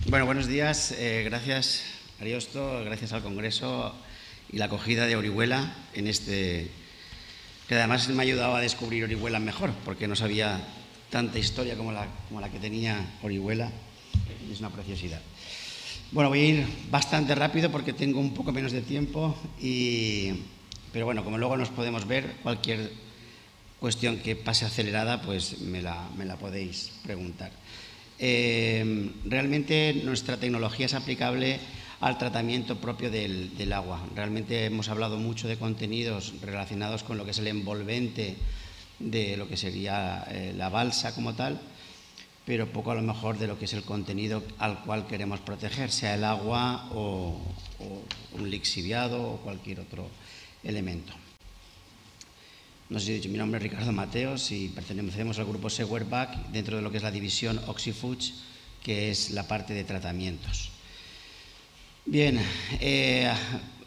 Bueno, buenos días. Gracias, Ariosto, gracias al Congreso y la acogida de Orihuela en que además me ha ayudado a descubrir Orihuela mejor, porque no sabía tanta historia como la que tenía Orihuela. Es una preciosidad. Bueno, voy a ir bastante rápido porque tengo un poco menos de tiempo, pero bueno, como luego nos podemos ver, cualquier cuestión que pase acelerada, pues me la podéis preguntar. Realmente nuestra tecnología es aplicable al tratamiento propio del agua. Realmente hemos hablado mucho de contenidos relacionados con lo que es el envolvente de lo que sería la balsa como tal, pero poco a lo mejor de lo que es el contenido al cual queremos proteger, sea el agua o un lixiviado o cualquier otro elemento. No sé si he dicho, mi nombre es Ricardo Mateos y pertenecemos al grupo Sewerback dentro de lo que es la división Oxifoods, que es la parte de tratamientos. Bien,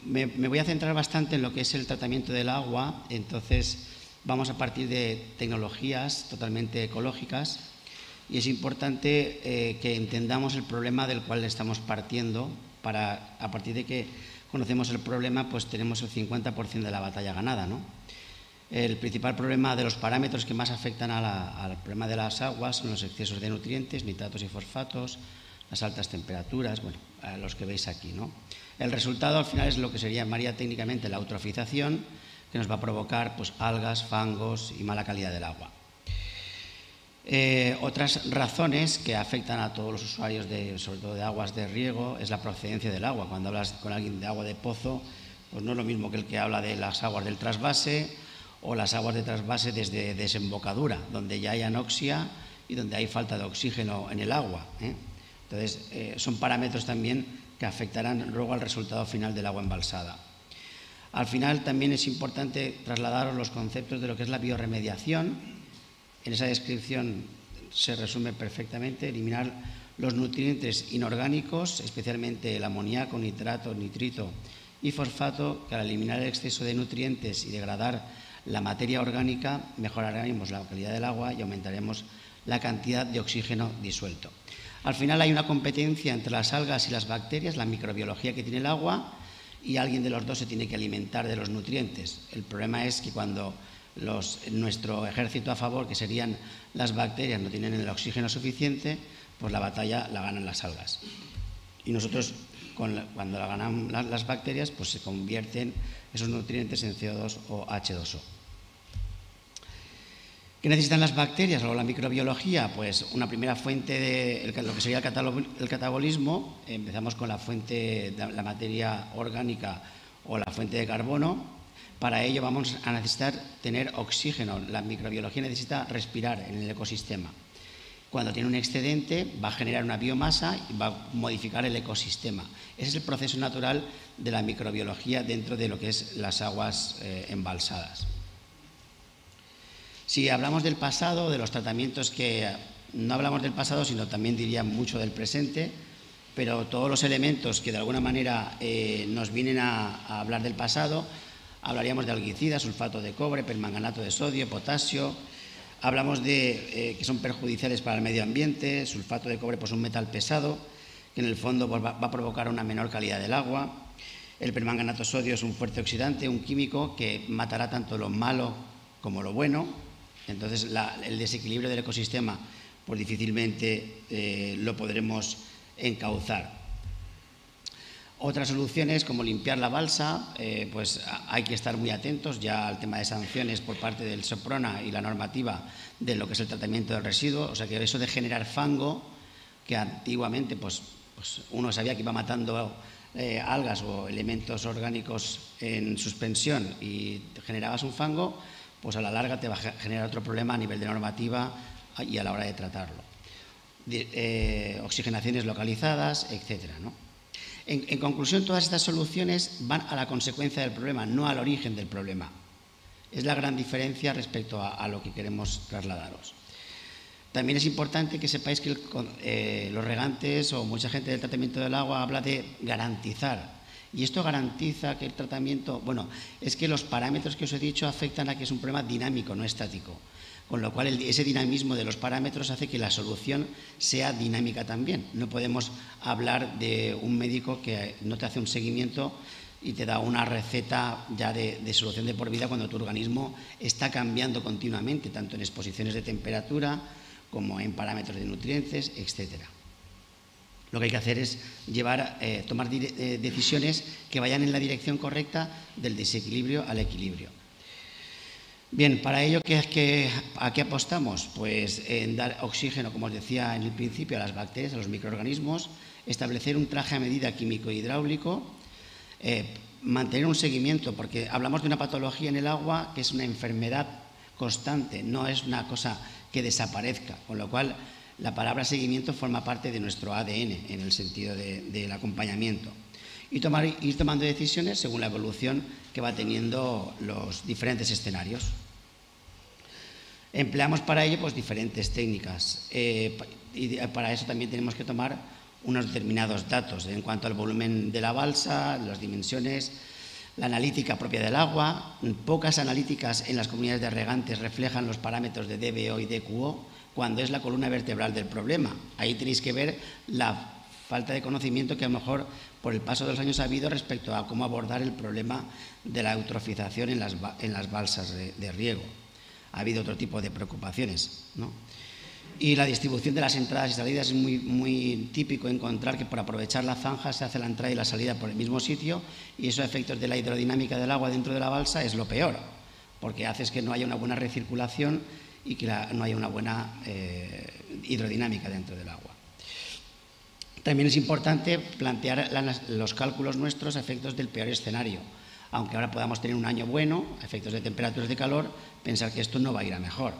me voy a centrar bastante en lo que es el tratamiento del agua, entonces vamos a partir de tecnologías totalmente ecológicas y es importante que entendamos el problema del cual estamos partiendo para, a partir de que conocemos el problema, pues tenemos el 50% de la batalla ganada, ¿no? El principal problema de los parámetros que más afectan al problema de las aguas son los excesos de nutrientes, nitratos y fosfatos, las altas temperaturas, bueno, los que veis aquí, ¿no? El resultado al final es lo que se llamaría técnicamente la eutrofización, que nos va a provocar pues, algas, fangos y mala calidad del agua. Otras razones que afectan a todos los usuarios, sobre todo de aguas de riego, es la procedencia del agua. Cuando hablas con alguien de agua de pozo, pues no es lo mismo que el que habla de las aguas del trasvase o las aguas de trasvase desde desembocadura, donde ya hay anoxia y donde hay falta de oxígeno en el agua. Entonces, son parámetros también que afectarán luego al resultado final del agua embalsada. Al final también es importante trasladaros los conceptos de lo que es la biorremediación. En esa descripción se resume perfectamente eliminar los nutrientes inorgánicos, especialmente el amoníaco, nitrato, nitrito y fosfato, que al eliminar el exceso de nutrientes y degradar la materia orgánica mejoraremos la calidad del agua y aumentaremos la cantidad de oxígeno disuelto. Al final hay una competencia entre las algas y las bacterias, la microbiología que tiene el agua, y alguien de los dos se tiene que alimentar de los nutrientes. El problema es que cuando nuestro ejército a favor, que serían las bacterias, no tienen el oxígeno suficiente, pues la batalla la ganan las algas. Y nosotros, cuando la ganan las bacterias, pues se convierten esos nutrientes en CO2 o H2O. ¿Qué necesitan las bacterias o la microbiología? Pues una primera fuente de lo que sería el catabolismo. Empezamos con la fuente de la materia orgánica o la fuente de carbono. Para ello vamos a necesitar tener oxígeno. La microbiología necesita respirar en el ecosistema. Cuando tiene un excedente va a generar una biomasa y va a modificar el ecosistema. Ese es el proceso natural de la microbiología dentro de lo que es las aguas embalsadas. Si hablamos del pasado, de los tratamientos no hablamos del pasado, sino también diría mucho del presente, pero todos los elementos que de alguna manera nos vienen a hablar del pasado, hablaríamos de alguicidas, sulfato de cobre, permanganato de sodio, potasio. Hablamos de que son perjudiciales para el medio ambiente. Sulfato de cobre, pues un metal pesado, que en el fondo pues, va a provocar una menor calidad del agua. El permanganato de sodio es un fuerte oxidante, un químico que matará tanto lo malo como lo bueno. Entonces, el desequilibrio del ecosistema, pues difícilmente lo podremos encauzar. Otras soluciones, como limpiar la balsa, pues hay que estar muy atentos ya al tema de sanciones por parte del SOPRONA y la normativa de lo que es el tratamiento del residuo. O sea que eso de generar fango, que antiguamente pues uno sabía que iba matando algas o elementos orgánicos en suspensión y generabas un fango, pues a la larga te va a generar otro problema a nivel de normativa y a la hora de tratarlo. Oxigenaciones localizadas, etcétera, ¿no? En conclusión, todas estas soluciones van a la consecuencia del problema, no al origen del problema. Es la gran diferencia respecto a lo que queremos trasladaros. También es importante que sepáis que los regantes o mucha gente del tratamiento del agua habla de garantizar. Y esto garantiza que el tratamiento, bueno, es que los parámetros que os he dicho afectan a que es un problema dinámico, no estático. con lo cual ese dinamismo de los parámetros hace que la solución sea dinámica también. No podemos hablar de un médico que no te hace un seguimiento y te da una receta ya de solución de por vida cuando tu organismo está cambiando continuamente, tanto en exposiciones de temperatura como en parámetros de nutrientes, etcétera. Lo que hay que hacer es tomar decisiones que vayan en la dirección correcta del desequilibrio al equilibrio. Bien, para ello, ¿a qué apostamos? Pues en dar oxígeno, como os decía en el principio, a las bacterias, a los microorganismos, establecer un traje a medida químico-hidráulico, mantener un seguimiento, porque hablamos de una patología en el agua que es una enfermedad constante, no es una cosa que desaparezca, con lo cual la palabra seguimiento forma parte de nuestro ADN en el sentido del acompañamiento. Y ir tomando decisiones según la evolución que va teniendo los diferentes escenarios. Empleamos para ello pues, diferentes técnicas y para eso también tenemos que tomar unos determinados datos en cuanto al volumen de la balsa, las dimensiones, la analítica propia del agua. Pocas analíticas en las comunidades de regantes reflejan los parámetros de DBO y DQO cuando es la columna vertebral del problema. Ahí tenéis que ver la falta de conocimiento que a lo mejor por el paso de los años ha habido respecto a cómo abordar el problema de la eutrofización en las balsas de riego. Ha habido otro tipo de preocupaciones, ¿no? Y la distribución de las entradas y salidas es muy típico encontrar que por aprovechar la zanja se hace la entrada y la salida por el mismo sitio y eso a efectos de la hidrodinámica del agua dentro de la balsa es lo peor, porque haces que no haya una buena recirculación y que no haya una buena hidrodinámica dentro del agua. También es importante plantear los cálculos nuestros a efectos del peor escenario. Aunque ahora podamos tener un año bueno, a efectos de temperaturas de calor, pensar que esto no va a ir a mejor.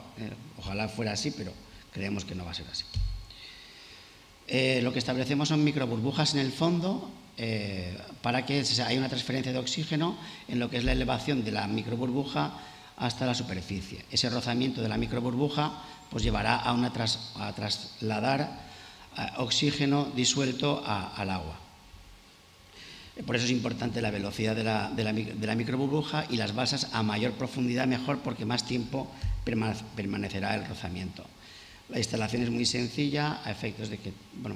Ojalá fuera así, pero creemos que no va a ser así. Lo que establecemos son microburbujas en el fondo para que haya una transferencia de oxígeno en lo que es la elevación de la microburbuja hasta la superficie. Ese rozamiento de la microburbuja pues, llevará a trasladar oxígeno disuelto al agua. Por eso es importante la velocidad de la microburbuja y las balsas a mayor profundidad mejor porque más tiempo permanecerá el rozamiento. La instalación es muy sencilla a efectos de que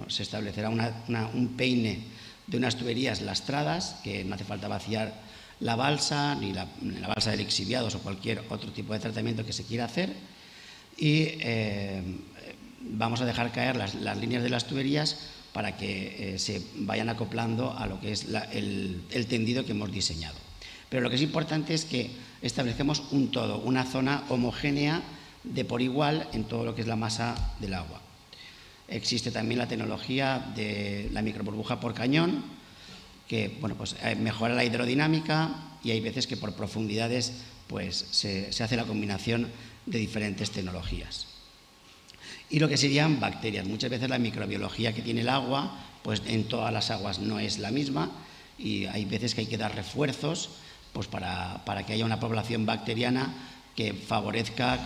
se establecerá un peine de unas tuberías lastradas que no hace falta vaciar la balsa ni la balsa de lixiviados o cualquier otro tipo de tratamiento que se quiera hacer y vamos a dejar caer las líneas de las tuberías para que se vayan acoplando a lo que es el tendido que hemos diseñado. Pero lo que es importante es que establecemos un todo, una zona homogénea de por igual en todo lo que es la masa del agua. Existe también la tecnología de la microburbuja por cañón, que pues, mejora la hidrodinámica y hay veces que por profundidades pues, se hace la combinación de diferentes tecnologías. Y lo que serían bacterias. Muchas veces la microbiología que tiene el agua, pues en todas las aguas no es la misma y hay veces que hay que dar refuerzos pues para que haya una población bacteriana que favorezca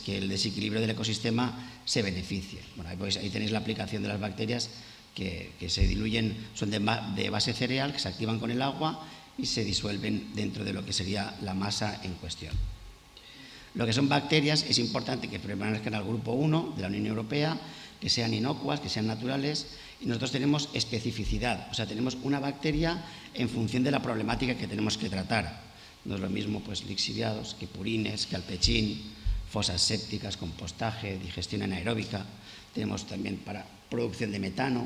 que el desequilibrio del ecosistema se beneficie. Bueno, pues ahí tenéis la aplicación de las bacterias que se diluyen, son de base cereal, que se activan con el agua y se disuelven dentro de lo que sería la masa en cuestión. Lo que son bacterias es importante que permanezcan al grupo 1 de la Unión Europea, que sean inocuas, que sean naturales, y nosotros tenemos especificidad, o sea, tenemos una bacteria en función de la problemática que tenemos que tratar. No es lo mismo pues, lixiviados que purines, que alpechín, fosas sépticas, compostaje, digestión anaeróbica. Tenemos también para producción de metano,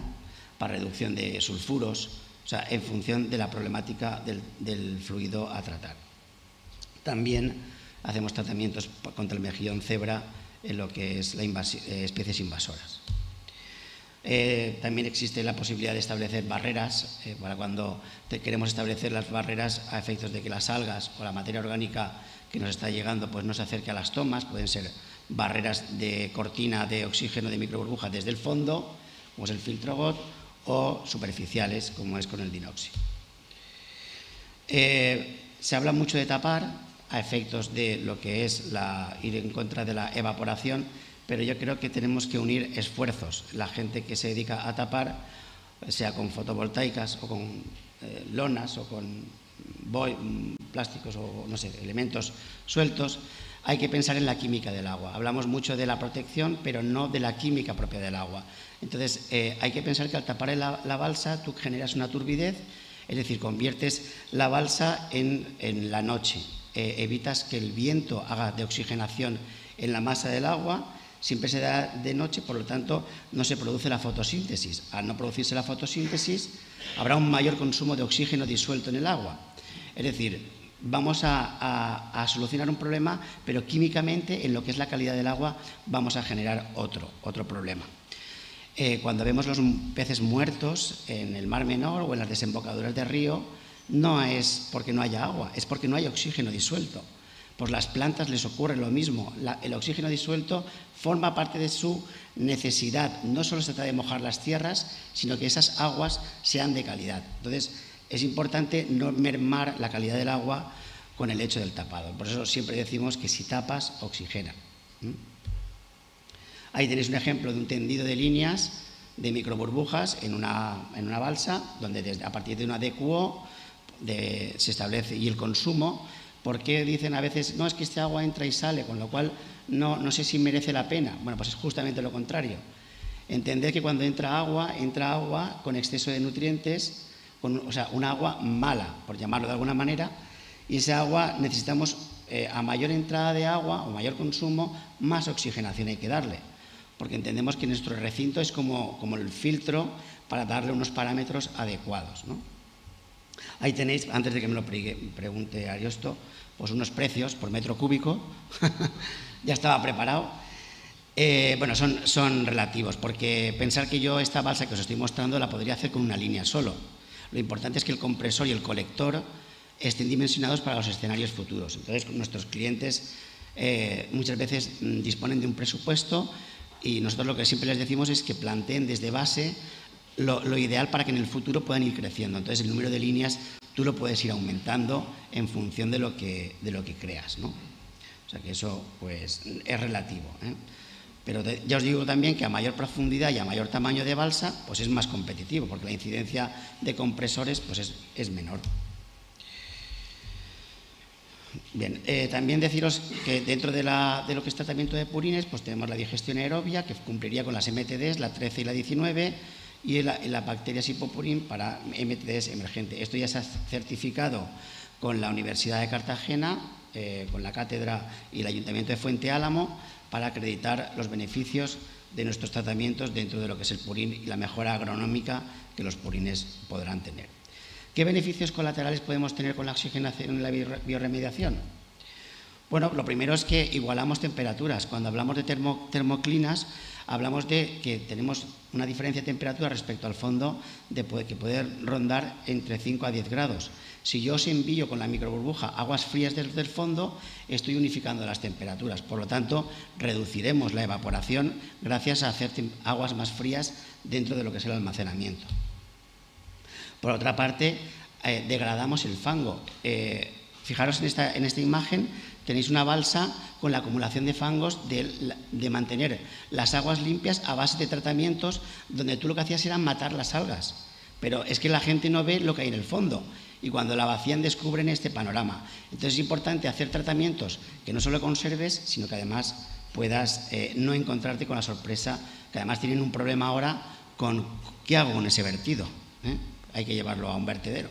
para reducción de sulfuros, o sea, en función de la problemática del fluido a tratar. También hacemos tratamientos contra el mejillón cebra en lo que es especies invasoras. También existe la posibilidad de establecer barreras para cuando queremos establecer las barreras a efectos de que las algas o la materia orgánica que nos está llegando pues no se acerque a las tomas. Pueden ser barreras de cortina de oxígeno de microburbuja desde el fondo, como es el filtro GOT, o superficiales, como es con el Dinoxi. Se habla mucho de tapar a efectos de lo que es ir en contra de la evaporación, pero yo creo que tenemos que unir esfuerzos. La gente que se dedica a tapar, sea con fotovoltaicas o con lonas o con plásticos o no sé, elementos sueltos, hay que pensar en la química del agua. Hablamos mucho de la protección, pero no de la química propia del agua. Entonces, hay que pensar que al tapar la balsa tú generas una turbidez, es decir, conviertes la balsa en la noche. Evitas que el viento haga de oxigenación en la masa del agua. Siempre se da de noche, por lo tanto, no se produce la fotosíntesis. Al no producirse la fotosíntesis, habrá un mayor consumo de oxígeno disuelto en el agua. Es decir, vamos a solucionar un problema, pero químicamente, en lo que es la calidad del agua, vamos a generar otro problema. Cuando vemos los peces muertos en el Mar Menor o en las desembocaduras de río, no es porque no haya agua, es porque no hay oxígeno disuelto. Pues las plantas les ocurre lo mismo. El oxígeno disuelto forma parte de su necesidad. No solo se trata de mojar las tierras, sino que esas aguas sean de calidad. Entonces, es importante no mermar la calidad del agua con el hecho del tapado. Por eso siempre decimos que si tapas, oxigena. Ahí tenéis un ejemplo de un tendido de líneas de microburbujas en una balsa, donde a partir de una DQO se establece, y el consumo. ¿Por qué dicen a veces, no, es que este agua entra y sale, con lo cual no sé si merece la pena? Bueno, pues es justamente lo contrario. Entender que cuando entra agua con exceso de nutrientes, o sea, un agua mala, por llamarlo de alguna manera, y esa agua necesitamos, a mayor entrada de agua o mayor consumo, más oxigenación hay que darle, porque entendemos que nuestro recinto es como el filtro para darle unos parámetros adecuados, ¿no? Ahí tenéis, antes de que me lo pregunte Ariosto, pues unos precios por metro cúbico. Ya estaba preparado. Bueno, son relativos, porque pensar que yo esta balsa que os estoy mostrando la podría hacer con una línea solo. Lo importante es que el compresor y el colector estén dimensionados para los escenarios futuros. Entonces, nuestros clientes muchas veces disponen de un presupuesto, y nosotros lo que siempre les decimos es que planteen desde base lo ideal para que en el futuro puedan ir creciendo. Entonces, el número de líneas tú lo puedes ir aumentando en función de lo que creas, ¿no? O sea que eso pues es relativo, ¿eh? Pero ya os digo también que a mayor profundidad y a mayor tamaño de balsa, pues es más competitivo, porque la incidencia de compresores pues es menor. Bien, también deciros que dentro de lo que es tratamiento de purines, pues tenemos la digestión aerobia, que cumpliría con las MTDs, la 13 y la 19, y la bacteria Sipopurin para MTDs emergente. Esto ya se ha certificado con la Universidad de Cartagena, con la cátedra y el Ayuntamiento de Fuente Álamo, para acreditar los beneficios de nuestros tratamientos dentro de lo que es el purín y la mejora agronómica que los purines podrán tener. ¿Qué beneficios colaterales podemos tener con la oxigenación y la bioremediación? Bueno, lo primero es que igualamos temperaturas. Cuando hablamos de termoclinas, hablamos de que tenemos una diferencia de temperatura respecto al fondo que puede rondar entre 5 a 10 grados. Si yo os envío con la microburbuja aguas frías del fondo, estoy unificando las temperaturas. Por lo tanto, reduciremos la evaporación gracias a hacer aguas más frías dentro de lo que es el almacenamiento. Por otra parte, degradamos el fango. Fijaros en esta imagen, tenéis una balsa con la acumulación de fangos de mantener las aguas limpias a base de tratamientos donde tú lo que hacías era matar las algas. Pero es que la gente no ve lo que hay en el fondo, y cuando la vacían descubren este panorama. Entonces es importante hacer tratamientos que no solo conserves, sino que además puedas no encontrarte con la sorpresa, que además tienen un problema ahora con ¿qué hago con ese vertido? Hay que llevarlo a un vertedero.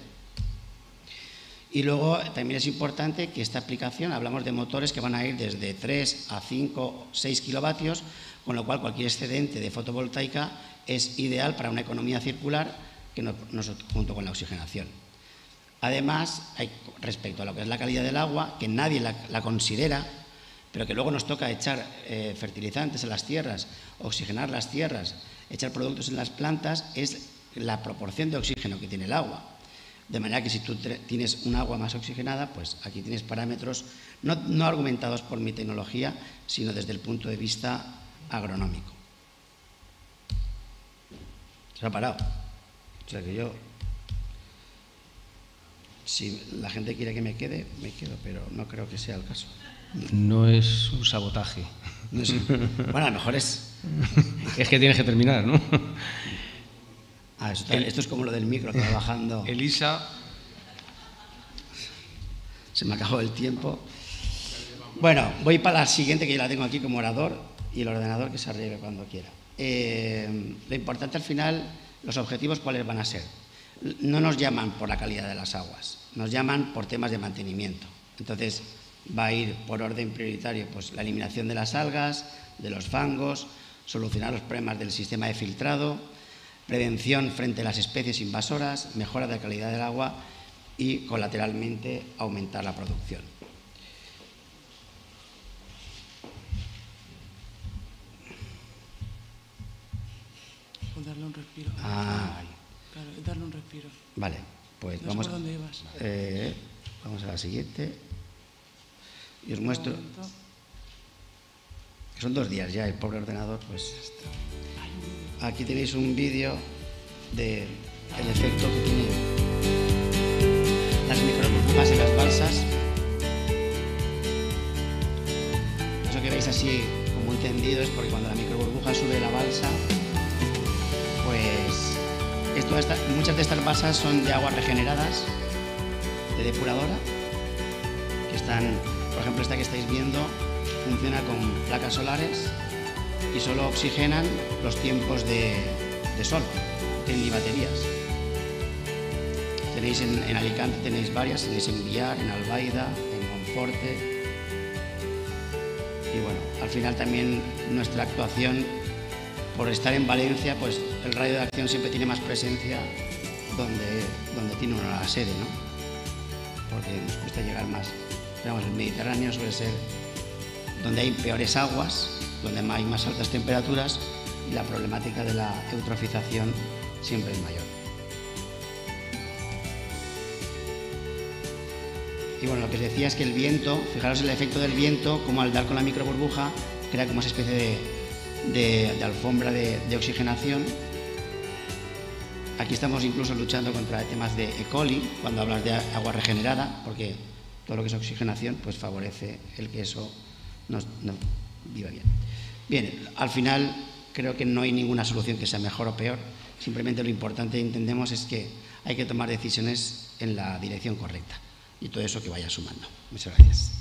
Y luego también es importante que esta aplicación, hablamos de motores que van a ir desde 3 a 5, 6 kilovatios, con lo cual cualquier excedente de fotovoltaica es ideal para una economía circular junto con la oxigenación. Además, respecto a lo que es la calidad del agua, que nadie la considera, pero que luego nos toca echar fertilizantes en las tierras, oxigenar las tierras, echar productos en las plantas, es la proporción de oxígeno que tiene el agua. De manera que si tú tienes un agua más oxigenada, pues aquí tienes parámetros no argumentados por mi tecnología, sino desde el punto de vista agronómico. Se ha parado. O sea que yo, si la gente quiere que me quede, me quedo, pero no creo que sea el caso. No es un sabotaje. No es, bueno, a lo mejor es... Es que tienes que terminar, ¿no? Esto es como lo del micro que va bajando. Elisa. Se me acabó el tiempo. Bueno, voy para la siguiente, que yo la tengo aquí como orador, y el ordenador que se arregle cuando quiera. Lo importante al final, los objetivos, ¿cuáles van a ser? No nos llaman por la calidad de las aguas, nos llaman por temas de mantenimiento. Entonces, va a ir por orden prioritario pues, la eliminación de las algas, de los fangos, solucionar los problemas del sistema de filtrado, prevención frente a las especies invasoras, mejora de la calidad del agua y, colateralmente, aumentar la producción. O darle un respiro. Claro, darle un respiro. Vale, pues No vamos, sé por dónde ibas. Vamos a la siguiente. Y os muestro que son 2 días ya, el pobre ordenador, pues aquí tenéis un vídeo del efecto que tienen las microburbujas en las balsas. Eso que veis así como un tendido es porque cuando la microburbuja sube la balsa, pues muchas de estas balsas son de aguas regeneradas, de depuradora, que están, por ejemplo, esta que estáis viendo funciona con placas solares y solo oxigenan los tiempos de sol, tienen ni baterías. Tenéis en Alicante, tenéis varias, tenéis en Villar, en Albaida, en Monforte. Y bueno, al final también nuestra actuación, por estar en Valencia, pues el radio de acción siempre tiene más presencia donde tiene una la sede, ¿no? Porque nos cuesta llegar más. Digamos, el Mediterráneo suele ser donde hay peores aguas, donde hay más altas temperaturas y la problemática de la eutrofización siempre es mayor. Y bueno, lo que os decía es que el viento, fijaros el efecto del viento, como al dar con la microburbuja, crea como esa especie de alfombra de oxigenación. Aquí estamos incluso luchando contra temas de E. coli, cuando hablas de agua regenerada, porque todo lo que es oxigenación pues favorece el que eso no viva bien. Bien, al final creo que no hay ninguna solución que sea mejor o peor, simplemente lo importante entendemos es que hay que tomar decisiones en la dirección correcta y todo eso que vaya sumando. Muchas gracias.